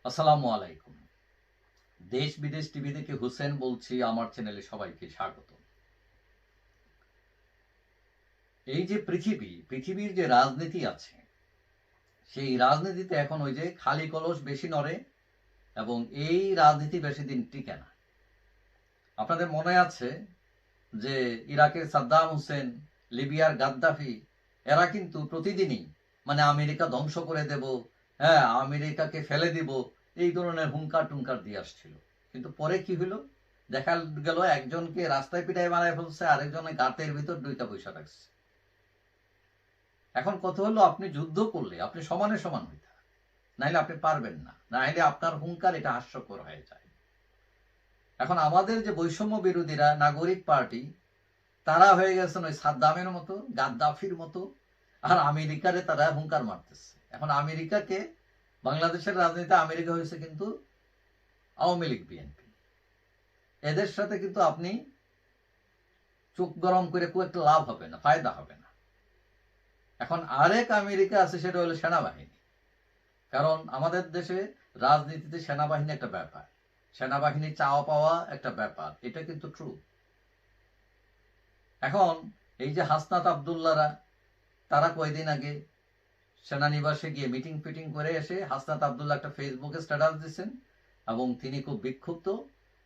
আসসালামু আলাইকুম। দেশ বিদেশ টিভি থেকে হুসেন বলছি। আমার চ্যানেলে সবাইকে স্বাগত। এই যে পৃথিবীর যে রাজনীতি আছে, সেই রাজনীতিতে এখন ওই যে খালি কলস বেশি নড়ে এবং এই রাজনীতি বেশি দিন টিকে না। আপনাদের মনে আছে যে ইরাকের সাদ্দাম হোসেন, লিবিয়ার গাদ্দাফি, এরা কিন্তু প্রতিদিনই আমেরিকা ধ্বংস করে দেব, হ্যাঁ আমেরিকাকে ফেলে দিব, এই ধরনের হুঙ্কার টুঙ্কার দিয়ে আসছিল। কিন্তু পরে কি হলো? দেখা গেল একজনকে রাস্তায় পিটায় মারায় ফেলছে, আরেকজনের গাতের ভিতর দুইটা পয়সা রাখছে। এখন কথা হলো, আপনি যুদ্ধ করলে আপনি সমানে সমান হইতে হয়, নাইলে আপনি পারবেন না, নাইলে আপনার হুঙ্কার এটা হাস্যকর হয়ে যায়। এখন আমাদের যে বৈষম্য বিরোধীরা নাগরিক পার্টি, তারা হয়ে গেছেন ওই সাদ্দামের মতো, গাদ্দাফির মতো, আর আমেরিকারে তারা হুঙ্কার মারতেছে। এখন আমেরিকাকে, বাংলাদেশের রাজনীতিতে আমেরিকা হয়েছে কিন্তু আওয়ামী লীগ বিএনপি, এদের সাথে কিন্তু আপনি চোখ গরম করে খুব একটা লাভ হবে না, ফায়দা হবে না। এখন আরেক আমেরিকা আছে, সেটা হলো সেনাবাহিনী। কারণ আমাদের দেশে রাজনীতিতে সেনাবাহিনী একটা ব্যাপার, সেনাবাহিনী চাওয়া পাওয়া একটা ব্যাপার, এটা কিন্তু ট্রু। এখন এই যে হাসনাত আবদুল্লাহরা, তারা কয়দিন আগে সেনানিবাসে গিয়ে মিটিং ফিটিং করে এসে হাসনাত আবদুল্লাহ একটা ফেসবুকে স্ট্যাটাস দিচ্ছেন এবং তিনি খুব বিক্ষুব্ধ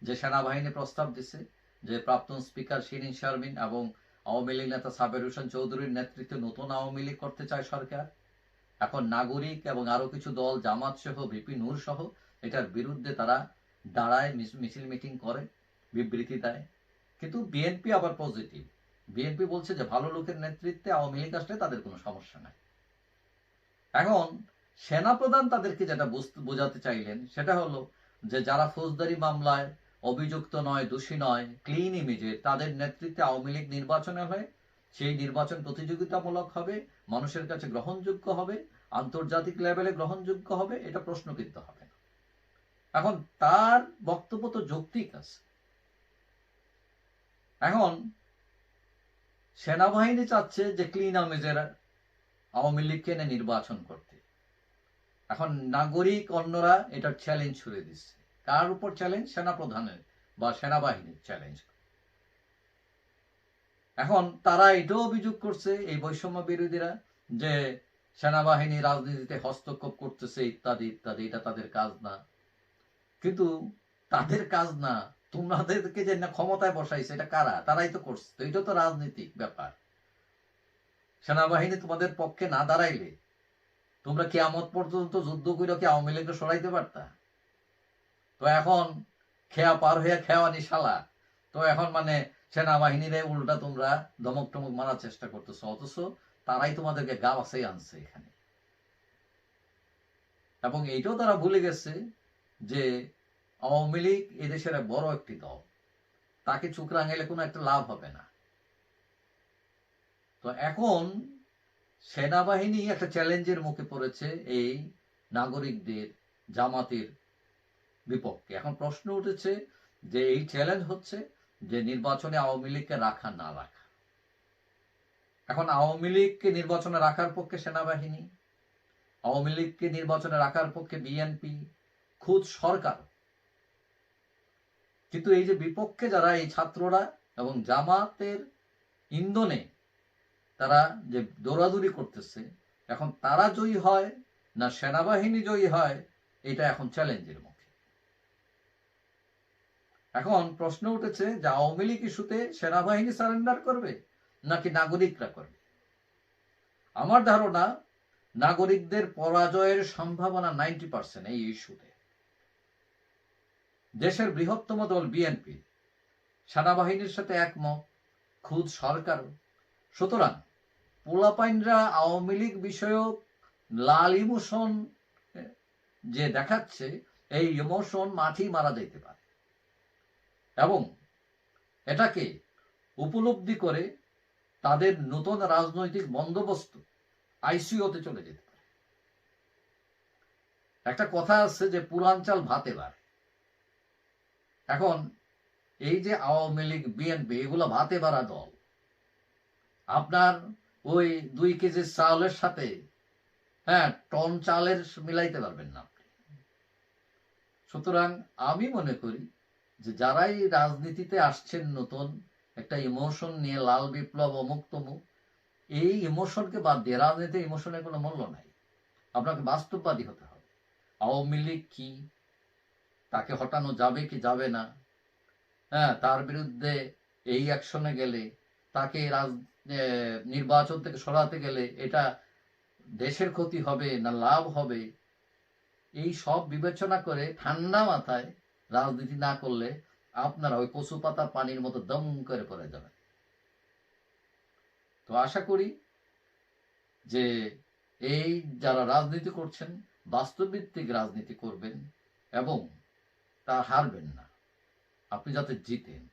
যে সেনাবাহিনী প্রস্তাব দিচ্ছে যে প্রাক্তন স্পিকার শিরিন শারমিন এবং আওয়ামী লীগ নেতা সাবের হোসেন চৌধুরীর নেতৃত্বে নতুন আওয়ামী লীগ করতে চায় সরকার। এখন নাগরিক এবং আরো কিছু দল, জামাত সহ, ভিপি নূর সহ, এটার বিরুদ্ধে তারা দাঁড়ায়, মিছিল মিটিং করে, বিবৃতি দেয়। কিন্তু বিএনপি আবার পজিটিভ। বিএনপি বলছে যে ভালো লোকের নেতৃত্বে আওয়ামী লীগ আসলে তাদের কোনো সমস্যা নাই। এখন সেনাপ্রধান তাদেরকে যেটা বোঝাতে চাইলেন সেটা হলো যে যারা ফৌজদারি মামলায় অভিযুক্ত নয়, দোষী নয়, ক্লিন ইমেজে, তাদের নেতৃত্বে আওয়ামী লীগ নির্বাচনে হয়, সেই নির্বাচন প্রতিযোগিতামূলক হবে, মানুষের কাছে গ্রহণযোগ্য হবে, আন্তর্জাতিক লেভেলে গ্রহণযোগ্য হবে, এটা প্রশ্নবিদ্ধ হবে না। এখন তার বক্তব্য তো যৌক্তিক আছে। এখন সেনাবাহিনী চাচ্ছে যে ক্লিন ইমেজের আওয়ামী লীগকে এনে নির্বাচন করতে। এখন নাগরিক অন্যরা এটার চ্যালেঞ্জ ছুড়ে দিচ্ছে। কার উপর চ্যালেঞ্জ? সেনাপ্রধানের বা সেনাবাহিনীর চ্যালেঞ্জ। এখন তারা এটাও অভিযোগ করছে, এই বৈষম্য বিরোধীরা, যে সেনাবাহিনী রাজনীতিতে হস্তক্ষেপ করতেছে ইত্যাদি ইত্যাদি, এটা তাদের কাজ না। কিন্তু তাদের কাজ না, তোমাদেরকে যে না ক্ষমতায় বসাইছে এটা কারা? তারাই তো করছে। তো এটা তো রাজনৈতিক ব্যাপার। সেনাবাহিনী তোমাদের পক্ষে না দাঁড়াইলে তোমরা কিয়ামত পর্যন্ত যুদ্ধ করে কি আওয়ামী লীগকে সরাইতে পারতা? তো এখন খেয়া পার হয়ে খেয়ানি শালা, তো এখন সেনাবাহিনীর উল্টা তোমরা ধমক টমক মারার চেষ্টা করতেছ, অথচ তারাই তোমাদেরকে গা বাছাই আনছে এখানে। এবং এইটাও তারা ভুলে গেছে যে আওয়ামী লীগ এদেশের বড় একটি দল, তাকে চোখ রাঙাইলে কোনো একটা লাভ হবে না। তো এখন সেনাবাহিনী একটা চ্যালেঞ্জের মুখে পড়েছে এই নাগরিকদের, জামাতের বিপক্ষে। এখন প্রশ্ন উঠেছে যে এই চ্যালেঞ্জ হচ্ছে যে নির্বাচনে আওয়ামী লীগকে রাখা না রাখা। এখন আওয়ামী লীগকে নির্বাচনে রাখার পক্ষে সেনাবাহিনী, আওয়ামী লীগকে নির্বাচনে রাখার পক্ষে বিএনপি, খুদ সরকার। কিন্তু এই যে বিপক্ষে যারা, এই ছাত্ররা এবং জামাতের ইন্ধনে তারা যে দৌড়াদৌড়ি করতেছে, এখন তারা জয়ী হয় না সেনাবাহিনী জয়ী হয়, এটা এখন চ্যালেঞ্জের মুখে। এখন প্রশ্ন উঠেছে যে আওয়ামী লীগ ইস্যুতে সেনাবাহিনী সারেন্ডার করবে নাকি নাগরিকরা করবে। আমার ধারণা নাগরিকদের পরাজয়ের সম্ভাবনা 90% এই ইস্যুতে। দেশের বৃহত্তম দল বিএনপি সেনাবাহিনীর সাথে একমত, খুদ সরকার। সুতরাং পোলাপাইনরা আওয়ামী লীগ বিষয়ক লাল ইমোশন যে দেখাচ্ছে, এই ইমোশন মাঠেই মারা যেতে পারে এবং এটাকে উপলব্ধি করে তাদের নতুন রাজনৈতিক বন্দোবস্ত আইসিইউতে চলে যেতে পারে। একটা কথা আছে যে পুরান চাল ভাতে বাড়ে। এখন এই যে আওয়ামী লীগ, বিএনপি, এগুলো ভাতে বাড়া দল। আপনার ওই 2 কেজি চাউলের সাথে টন চালের মিলাইতে পারবেন না আপনি। সুতরাং আমি মনে করি যে যারাই রাজনীতিতে আসছেন নতুন একটা ইমোশন নিয়ে, লাল বিপ্লব অমুক তমুক, এই ইমোশনকে বাদ দিয়ে, রাজনীতি ইমোশনের কোনো মূল্য নাই। আপনাকে বাস্তববাদী হতে হবে। আওয়ামী লীগ কি, তাকে হটানো যাবে কি যাবে না, হ্যাঁ, তার বিরুদ্ধে এই অ্যাকশনে গেলে, তাকে নির্বাচন থেকে সরাতে গেলে এটা দেশের ক্ষতি হবে না লাভ হবে, এই সব বিবেচনা করে ঠান্ডা মাথায় রাজনীতি না করলে আপনারা ওই কচু পাতা পানির মতো দম করে পড়ে যাবেন। তো আশা করি যে এই যারা রাজনীতি করছেন বাস্তবভিত্তিক রাজনীতি করবেন এবং তা হারবেন না, আপনি যাতে জিতেন।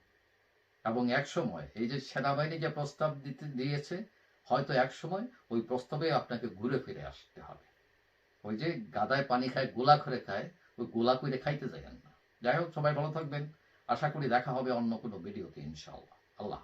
এবং এক সময় এই যে সেনাবাহিনী যে প্রস্তাব দিয়েছে, হয়তো এক সময় ওই প্রস্তাবে আপনাকে ঘুরে ফিরে আসতে হবে। ওই যে গাদায় পানি খায় গোলা করে খায়, ওই গোলা করে খাইতে যাবেন না। যাই হোক, সবাই ভালো থাকবেন। আশা করি দেখা হবে অন্য কোনো ভিডিওতে ইনশাআল্লাহ। আল্লাহ।